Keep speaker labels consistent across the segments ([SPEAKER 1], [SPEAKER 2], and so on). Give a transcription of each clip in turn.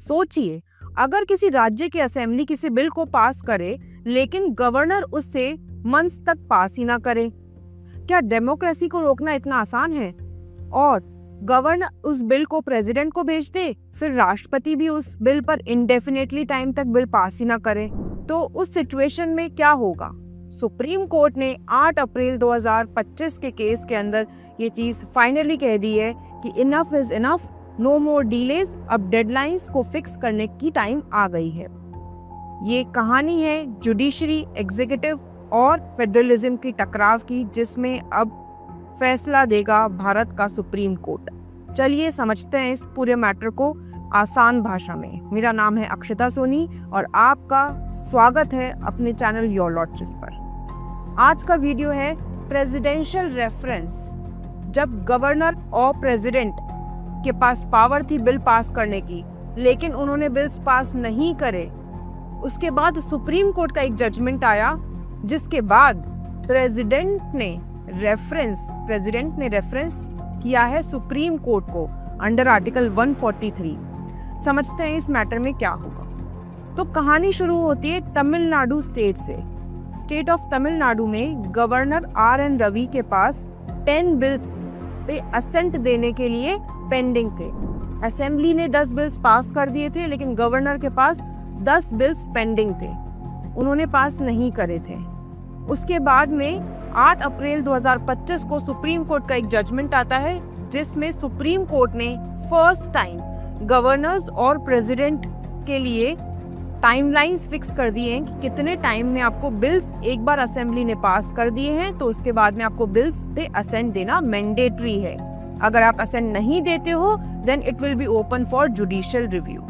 [SPEAKER 1] सोचिए, अगर किसी राज्य की असेंबली किसी बिल को पास करे लेकिन गवर्नर उससे मंथ्स तक पास ही ना करे, क्या डेमोक्रेसी को रोकना इतना आसान है? और गवर्नर उस बिल को प्रेसिडेंट को भेज दे, फिर राष्ट्रपति भी उस बिल पर इंडेफिनेटली टाइम तक बिल पास ही ना करे, तो उस सिचुएशन में क्या होगा? सुप्रीम कोर्ट ने 8 अप्रैल 2025 के केस के अंदर ये चीज फाइनली कह दी है कि enough is enough, no more delays, अब डेडलाइंस को फिक्स करने की टाइम आ गई है। ये कहानी है जुडिशरी, एग्जीक्यूटिव और फेडरलिज्म की टकराव की, जिसमें अब फैसला देगा भारत का सुप्रीम कोर्ट। चलिए समझते हैं इस पूरे मैटर को आसान भाषा में। मेरा नाम है अक्षता सोनी और आपका स्वागत है अपने चैनल योर लॉर्डशिप पर। आज का वीडियो है प्रेसिडेंशियल रेफरेंस। जब गवर्नर और प्रेसिडेंट के पास पावर थी बिल पास करने की, लेकिन उन्होंने बिल्स पास नहीं करे, उसके बाद सुप्रीम कोर्ट का एक जजमेंट आया, जिसके बाद प्रेसिडेंट ने रेफरेंस किया है सुप्रीम कोर्ट को अंडर आर्टिकल 143। समझते हैं इस मैटर में क्या होगा। तो कहानी शुरू होती है तमिलनाडु स्टेट से। स्टेट ऑफ तमिलनाडु में गवर्नर RN रवि के पास 10 बिल्स पे असेंट देने के लिए पेंडिंग थे। असेंबली ने 10 बिल्स पास कर दिए थे, लेकिन गवर्नर के पास 10 बिल्स पेंडिंग थे, उन्होंने पास नहीं करे थे। उसके बाद में 8 अप्रैल 2025 को सुप्रीम कोर्ट का एक जजमेंट आता है, जिसमें सुप्रीम कोर्ट ने फर्स्ट टाइम गवर्नर्स और प्रेसिडेंट के लिए टाइमलाइंस फिक्स कर दिए हैं कि कितने टाइम में आपको बिल्स, एक बार असेंबली ने पास कर दिए हैं तो उसके बाद में आपको बिल्स पे असेंट देना मैंडेटरी है। अगर आप असेंट नहीं देते हो then it will be open for judicial review.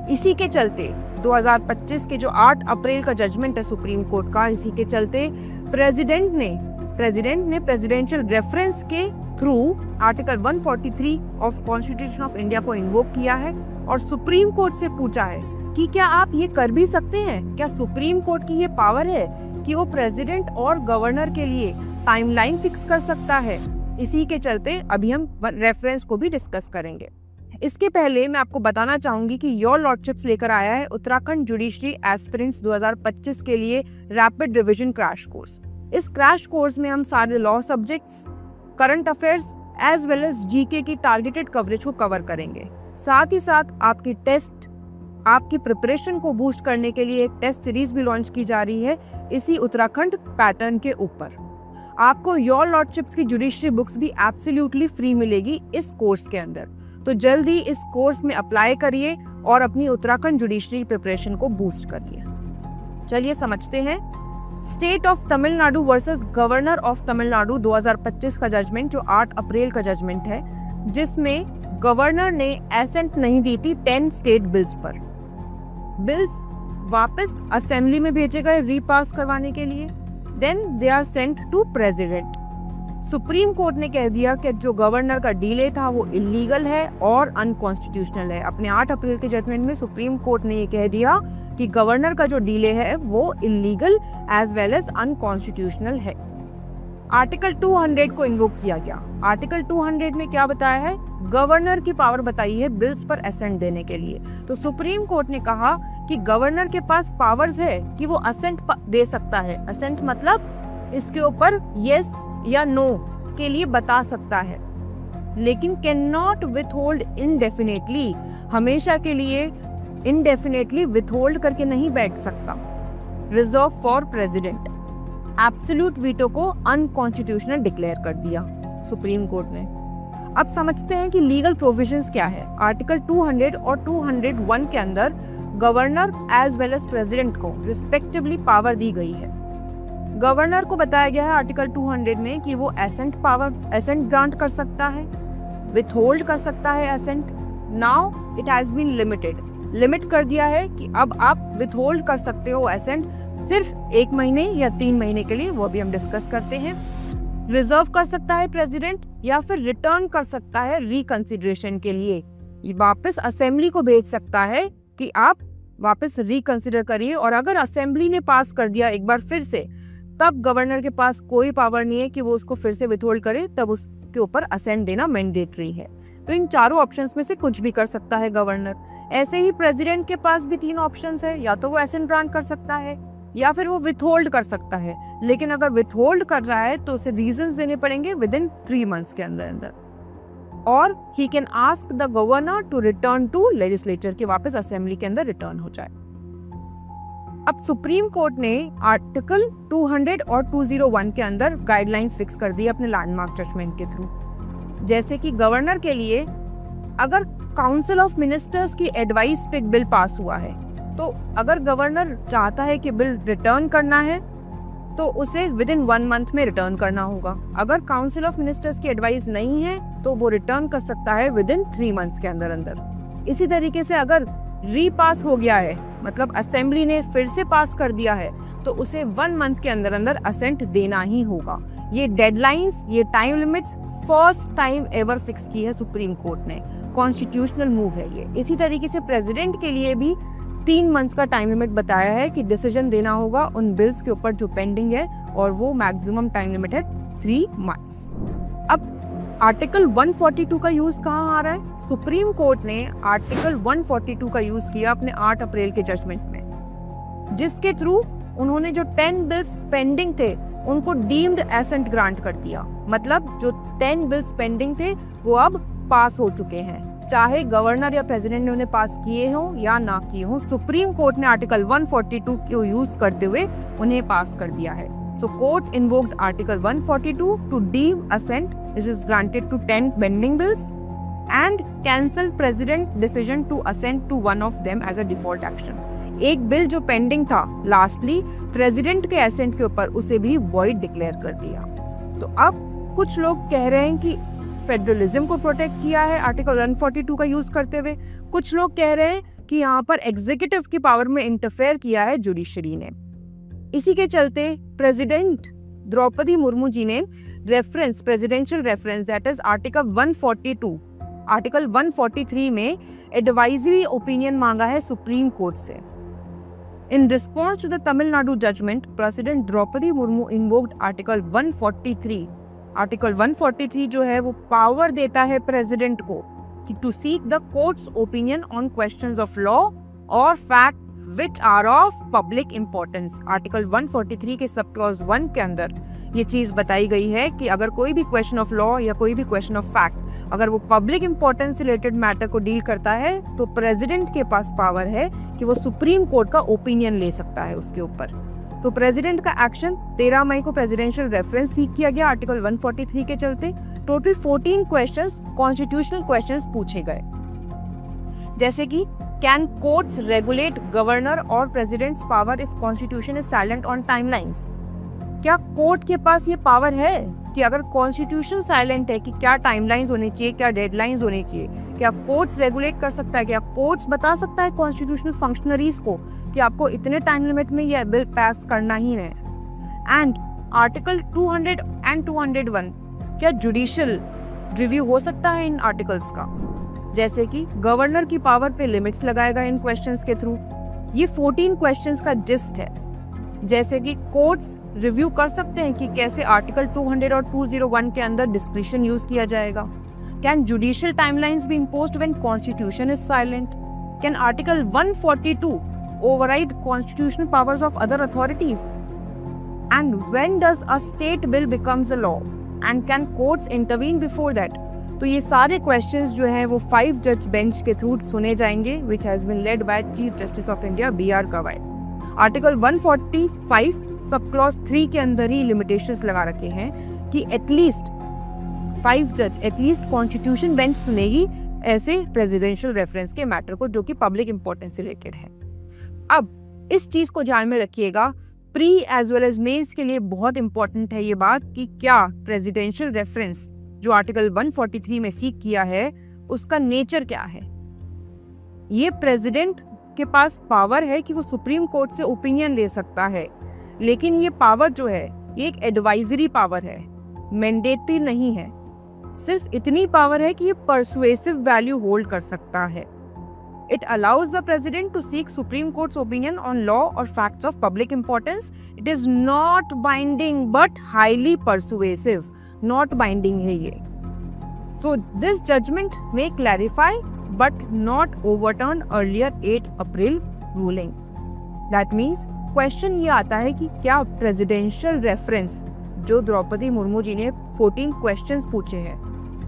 [SPEAKER 1] इसी के चलते 2025 के जो 8 अप्रैल का जजमेंट है सुप्रीम कोर्ट का, इसी के चलते प्रेसिडेंट ने प्रेसिडेंशियल रेफरेंस के through article 143 of constitution of India को इन्वोक किया है और सुप्रीम कोर्ट से पूछा है कि क्या आप ये कर भी सकते हैं? क्या सुप्रीम कोर्ट की ये पावर है कि वो प्रेसिडेंट और गवर्नर के लिए टाइमलाइन फिक्स कर सकता है? इसी के चलते अभी हम रेफरेंस को भी डिस्कस करेंगे। इसके पहले मैं आपको बताना चाहूंगी कि योर लॉर्डशिप्स लेकर आया है उत्तराखंड जुडिशरी एस्पिरेंट्स 2025 के लिए रैपिड रिवीजन क्रैश कोर्स। इस क्रैश कोर्स में हम सारे law subjects, current affairs as well as GK की टारगेटेड कवरेज को कवर करेंगे। साथ ही साथ आपकी प्रिपरेशन को बूस्ट करने के लिए एक टेस्ट सीरीज भी लॉन्च की जा रही है इसी उत्तराखंड पैटर्न के ऊपर। आपको योर लॉर्डशिप्स की जुडिशरी बुक्स भी एब्सोल्युटली फ्री मिलेगी इस कोर्स के अंदर, तो जल्दी इस कोर्स में अप्लाई करिए और अपनी उत्तराखंड जुडिशरी प्रिपरेशन को बूस्ट करिए। चलिए समझते हैं state of Tamil Nadu versus governor of Tamil Nadu 2025 का जजमेंट, जो 8 अप्रैल का जजमेंट है, जिसमें गवर्नर ने एसेंट नहीं दी थी 10 स्टेट बिल्स पर। बिल्स वापस असेंबली में भेजे गए रीपास करवाने के लिए, then they are sent to president. Supreme Court ने कह दिया कि जो गवर्नर का डिले था वो इलीगल है और अनकॉन्स्टिट्यूशनल है। अपने 8 अप्रैल के जजमेंट में सुप्रीम कोर्ट ने ये कह दिया कि गवर्नर का जो डिले है वो illegal as well as unconstitutional है। आर्टिकल 200 को इन्वोक किया गया। आर्टिकल 200 में क्या बताया है? गवर्नर की पावर बताई है बिल्स पर असेंट देने के लिए। तो सुप्रीम कोर्ट ने कहा कि गवर्नर के पास पावर्स है कि वो असेंट दे सकता है। असेंट मतलब इसके ऊपर यस या नो के लिए बता सकता है, लेकिन कैन नॉट विथहोल्ड इनडेफिनेटली, हमेशा के लिए इनडेफिनेटली विथहोल्ड करके नहीं बैठ सकता। Reserve for president. Absolute veto को अनकॉन्स्टिट्यूशनल डिक्लेयर कर दिया सुप्रीम कोर्ट ने। अब समझते हैं कि लीगल प्रोविजंस क्या है। आर्टिकल 200 और 201 के अंदर governor as well as president को रिस्पेक्टिवली पावर दी गई है। गवर्नर को बताया गया है आर्टिकल 200 में कि वो एसेंट ग्रांट कर सकता है, विथहोल्ड कर सकता है assent. Now it has been limit कर दिया है कि अब आप विथहोल्ड कर सकते हो एसेंट सिर्फ 1 महीने या 3 महीने के लिए, वो भी हम डिस्कस करते हैं। रिजर्व कर सकता है प्रेसिडेंट या फिर रिटर्न कर सकता है रिकंसिडरेशन के लिए, ये वापस असेंबली को भेज सकता है कि आप वापस रिकंसिडर करिए। और अगर असेंबली ने पास कर दिया एक बार फिर से, तब गवर्नर के पास कोई पावर नहीं है कि वो उसको फिर से विथहोल्ड करे, तब उसके ऊपर असेंट देना मैंडेटरी है। तो इन चारों ऑप्शंस में से कुछ भी कर सकता है गवर्नर। ऐसे ही प्रेसिडेंट के पास भी 3 ऑप्शंस है, या तो वो एसेंट ग्रांट कर सकता है या फिर वो विथहोल्ड कर सकता है। लेकिन अगर विथहोल्ड कर रहा है तो उसे रीजंस देने पड़ेंगे विद इन 3 मंथ्स के अंदर अंदर। और he can ask the governor to return to legislature, के वापस असेंबली के अंदर रिटर्न हो जाए। अब सुप्रीम कोर्ट ने आर्टिकल 200 और 201 के अंदर गाइडलाइंस फिक्स कर दी अपने लैंडमार्क जजमेंट के थ्रू। जैसे कि गवर्नर के लिए अगर काउंसिल ऑफ मिनिस्टर्स की एडवाइस पे बिल पास हुआ है, तो अगर गवर्नर चाहता है कि बिल रिटर्न करना है तो उसे विद इन 1 मंथ में रिटर्न करना होगा। अगर काउंसिल ऑफ मिनिस्टर्स की एडवाइस नहीं है तो वो रिटर्न कर सकता है विद इन 3 मंथ्स के अंदर अंदर। इसी तरीके से अगर रीपास हो गया है, मतलब असेंबली ने फिर से पास कर दिया है, तो उसे 1 मंथ के अंदर अंदर असेंट देना ही होगा। ये डेडलाइंस, ये time limits first time ever fix की है सुप्रीम कोर्ट ने। कॉन्स्टिट्यूशनल मूव है ये। इसी तरीके से प्रेसिडेंट के लिए भी 3 मंथ्स का टाइम लिमिट बताया है कि डिसीजन देना होगा उन बिल्स के ऊपर जो पेंडिंग है, और वो मैक्सिमम टाइम लिमिट है 3 मंथ्स। अब आर्टिकल 142 का यूज कहाँ आ रहा है? सुप्रीम कोर्ट ने आर्टिकल 142 का यूज किया अपने 8 अप्रैल के जजमेंट में, जिसके थ्रू उन्होंने जो 10 बिल्स पेंडिंग थे उनको डीम्ड एसेंट ग्रांट कर दिया। मतलब जो 10 बिल्स पेंडिंग थे वो अब पास हो चुके हैं, चाहे गवर्नर या प्रेसिडेंट ने उन्हें पास किए हों या ना किए हों। सुप्रीम कोर्ट ने आर्टिकल 142 को यूज करते हुए उन्हें पास कर दिया है। So court invoked Article 142 to deem assent which is granted to 10 pending bills and cancel president decision to assent to one of them as a default action. एक bill जो पेंडिंग था लास्टली प्रेसिडेंट के accent के ऊपर, उसे भी void declare कर दिया। तो अब कुछ लोग कह रहे हैं कि फेडरलिज्म को प्रोटेक्ट किया है आर्टिकल 142 का यूज करते हुए। कुछ लोग कह रहे हैं कि यहाँ पर एग्जीक्यूटिव की पावर में इंटरफेयर किया है जुडिशरी ने। इसी के चलते प्रेसिडेंट द्रौपदी मुर्मू जी ने reference, presidential reference that is article 142, article 143 में एडवाइजरी ओपिनियन मांगा है सुप्रीम कोर्ट से। In response to the Tamil Nadu judgment, president Draupadi Murmu invoked article 143। Article 143 जो है वो पावर देता है प्रेसिडेंट को कि to seek the court's opinion on questions of law और fact which are of public importance। Article 143 के सब क्लॉज 1 के अंदर ये चीज बताई गई है कि अगर कोई भी क्वेश्चन ऑफ लॉ या कोई भी क्वेश्चन ऑफ फैक्ट अगर वो पब्लिक इंपॉर्टेंस से रिलेटेड मैटर को डील करता है तो प्रेसिडेंट के पास पावर है कि वो सुप्रीम कोर्ट का ओपिनियन ले सकता है उसके ऊपर। तो प्रेसिडेंट का एक्शन 13 मई को प्रेसिडेंशियल रेफरेंस सीख किया गया आर्टिकल 143 के चलते। टोटल 14 क्वेश्चंस, कॉन्स्टिट्यूशनल क्वेश्चंस पूछे गए, जैसे कि Can courts regulate governor or president's power if constitution is silent on timelines? क्या कोर्ट के पास ये पावर है कि अगर कॉन्स्टिट्यूशन साइलेंट है कि क्या टाइमलाइंस होनी चाहिए, क्या डेडलाइंस होनी चाहिए, क्या कोर्ट्स रेगुलेट कर सकता है? क्या कोर्ट्स बता सकता है कॉन्स्टिट्यूशनल फंक्शनरीज को कि आपको इतने टाइम लिमिट में ये बिल पास करना ही है? एंड आर्टिकल 200 एंड 201, क्या जुडिशियल रिव्यू हो सकता है इन आर्टिकल्स का? जैसे कि गवर्नर की पावर पे लिमिट्स लगाएगा इन क्वेश्चंस के थ्रू। ये 14 क्वेश्चंस का जिस्ट है। जैसे कि कोर्ट्स रिव्यू कर सकते हैं कि कैसे आर्टिकल 200 और 201 के अंदर डिस्क्रिशन यूज किया जाएगा। Can judicial timelines B imposed when constitution is silent? Can article 142 override constitutional powers of other authorities? And when does a state bill becomes a law and can courts intervene before that? तो ये सारे questions जो हैं वो 5 जज bench के through सुने जाएंगे, which has been led by Chief Justice of India BR Gavai. Article 145 sub clause 3 के अंदर ही लिमिटेशंस लगा रखे हैं कि एटलीस्ट 5 जज, एटलीस्ट कॉन्स्टिट्यूशन बेंच सुनेगी ऐसे प्रेसिडेंशियल रेफरेंस के मैटर को जो कि पब्लिक इंपॉर्टेंस से रिलेटेड है। अब इस चीज को ध्यान में रखिएगा, pre as well as mains के लिए बहुत इंपॉर्टेंट है ये बात कि क्या प्रेसिडेंशियल रेफरेंस जो आर्टिकल 143 में सीख किया है उसका नेचर क्या है। ये प्रेसिडेंट के पास पावर है कि वो सुप्रीम कोर्ट से ओपिनियन ले सकता है, लेकिन ये पावर जो है ये एक एडवाइजरी पावर है, मैंडेटरी नहीं है। सिर्फ इतनी पावर है कि ये परसुएसिव वैल्यू होल्ड कर सकता है। It allows the president to seek Supreme Court's opinion on law or facts of public importance. It is not binding but highly persuasive. Not binding है ये। So this judgment may clarify but not overturn earlier 8 April ruling. That means question ये आता है कि क्या presidential reference जो द्रौपदी मुर्मू जी ने 14 questions पूछे हैं,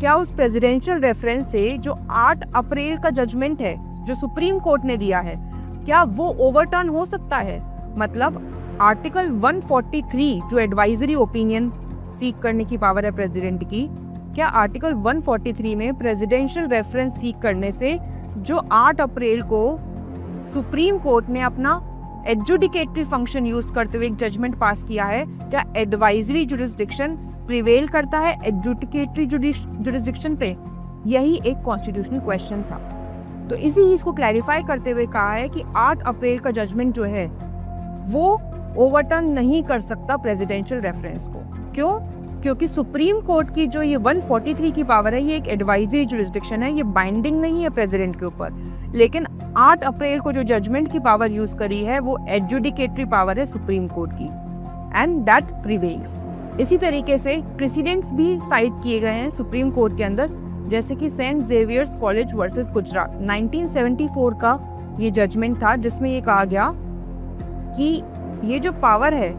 [SPEAKER 1] क्या उस प्रेसिडेंशियल रेफरेंस से जो 8 अप्रैल का जजमेंट है जो सुप्रीम कोर्ट ने दिया है, क्या वो ओवरटर्न हो सकता है? मतलब आर्टिकल 143 जो एडवाइजरी ओपिनियन सीक करने की पावर है प्रेसिडेंट की, क्या आर्टिकल 143 में प्रेसिडेंशियल रेफरेंस सीक करने से जो 8 अप्रैल को सुप्रीम कोर्ट ने अपना एडजुडिकेटरी फंक्शन यूज करते हुए एक जजमेंट पास किया है, क्या एडवाइजरी जुरिस्डिक्शन प्रिवेल करता है एडजुडिकेटरी जुरिस्डिक्शन पे? यही एक कॉन्स्टिट्यूशनल क्वेश्चन था। तो इसी चीज को क्लैरिफाई करते हुए कहा है कि 8 अप्रैल का जजमेंट जो है वो ओवरटर्न नहीं कर सकता प्रेसिडेंशियल रेफरेंस को। क्यों? क्योंकि सुप्रीम कोर्ट की जो ये 143 की पावर है, ये एक एडवाइजरी जुरिस्डिक्शन है, ये बाइंडिंग नहीं है प्रेसिडेंट के ऊपर। लेकिन 8 अप्रैल को जो जजमेंट की पावर यूज करी है वो एडजुडिकेटरी पावर है सुप्रीम कोर्ट की, एंड दैट प्रिवेल्स। इसी तरीके से प्रेसिडेंट्स भी साइड किए गए हैं सुप्रीम कोर्ट के अंदर, जैसे कि Saint Xavier's College versus Gujarat 1974 का ये जजमेंट था, जिसमें ये कहा गया कि ये जो पावर है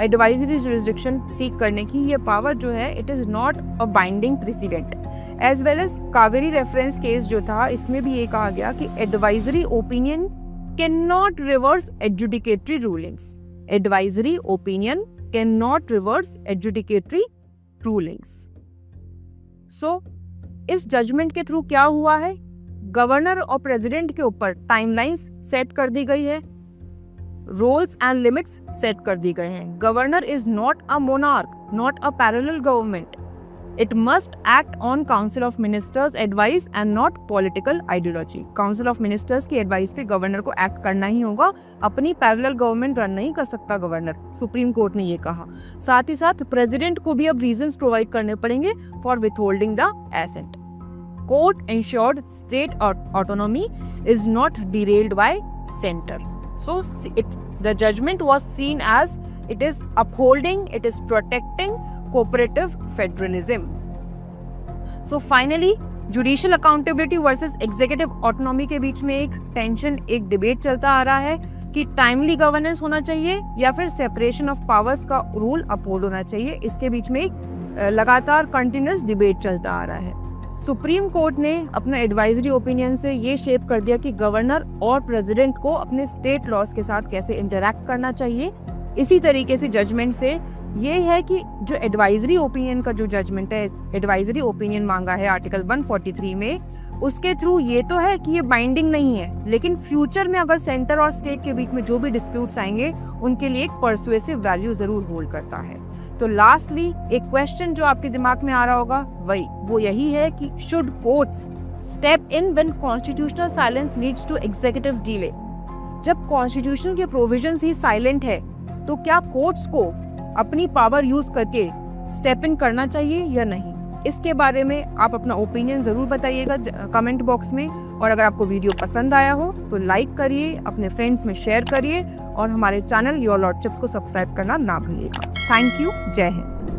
[SPEAKER 1] एडवाइजरी जुरिस्डिक्शन सीक करने की, ये पावर जो है it is not a binding president. As well as Kaveri reference case जो था, इसमें भी ये कहा गया कि advisory opinion can not reverse adjudicatory rulings. Advisory opinion can not reverse adjudicatory rulings. So इस जजमेंट के थ्रू क्या हुआ है, गवर्नर और प्रेसिडेंट के ऊपर टाइमलाइंस सेट कर दी गई है, रोल्स एंड लिमिट्स सेट कर दी गए हैं। Governor is not a monarch, not a parallel government. It must act on council of ministers advice and not political ideology. Council of ministers की advice पे governor को act करना ही होगा, अपनी parallel government run नहीं कर सकता गवर्नर, सुप्रीम कोर्ट ने ये कहा। साथ ही साथ प्रेसिडेंट को भी अब रीजंस प्रोवाइड करने पड़ेंगे for withholding the assent. Court ensured state autonomy is not derailed by center. So the judgment was seen as it is upholding, it is protecting cooperative federalism. So finally, judicial accountability versus executive autonomy के बीच में एक tension, एक debate चलता आ रहा है कि timely governance होना चाहिए या फिर सेपरेशन ऑफ पावर्स का रूल अपहोल्ड होना चाहिए। इसके बीच में एक लगातार कंटिन्यूस डिबेट चलता आ रहा है। सुप्रीम कोर्ट ने अपने एडवाइजरी ओपिनियन से ये शेप कर दिया कि गवर्नर और प्रेसिडेंट को अपने स्टेट लॉज के साथ कैसे इंटरैक्ट करना चाहिए। इसी तरीके से जजमेंट से ये है कि जो एडवाइजरी ओपिनियन का जो जजमेंट है, एडवाइजरी ओपिनियन मांगा है आर्टिकल 143 में, उसके थ्रू ये तो है कि ये बाइंडिंग नहीं है, लेकिन फ्यूचर में अगर सेंटर और स्टेट के बीच में जो भी डिस्प्यूट्स आएंगे उनके लिए एक पर्सुएसिव वैल्यू जरूर होल्ड करता है। तो लास्टली एक क्वेश्चन जो आपके दिमाग में आ रहा होगा वो यही है कि should courts step in when constitutional silence leads to executive delay. जब कॉन्स्टिट्यूशन के प्रोविजंस ही साइलेंट है तो क्या कोर्ट्स को अपनी पावर यूज करके स्टेप इन करना चाहिए या नहीं? इसके बारे में आप अपना ओपिनियन जरूर बताइएगा कमेंट बॉक्स में। और अगर आपको वीडियो पसंद आया हो तो लाइक करिए, अपने फ्रेंड्स में शेयर करिए और हमारे चैनल योर लॉर्डशिप्स को सब्सक्राइब करना ना भूलिएगा। Thank you. जय हिंद।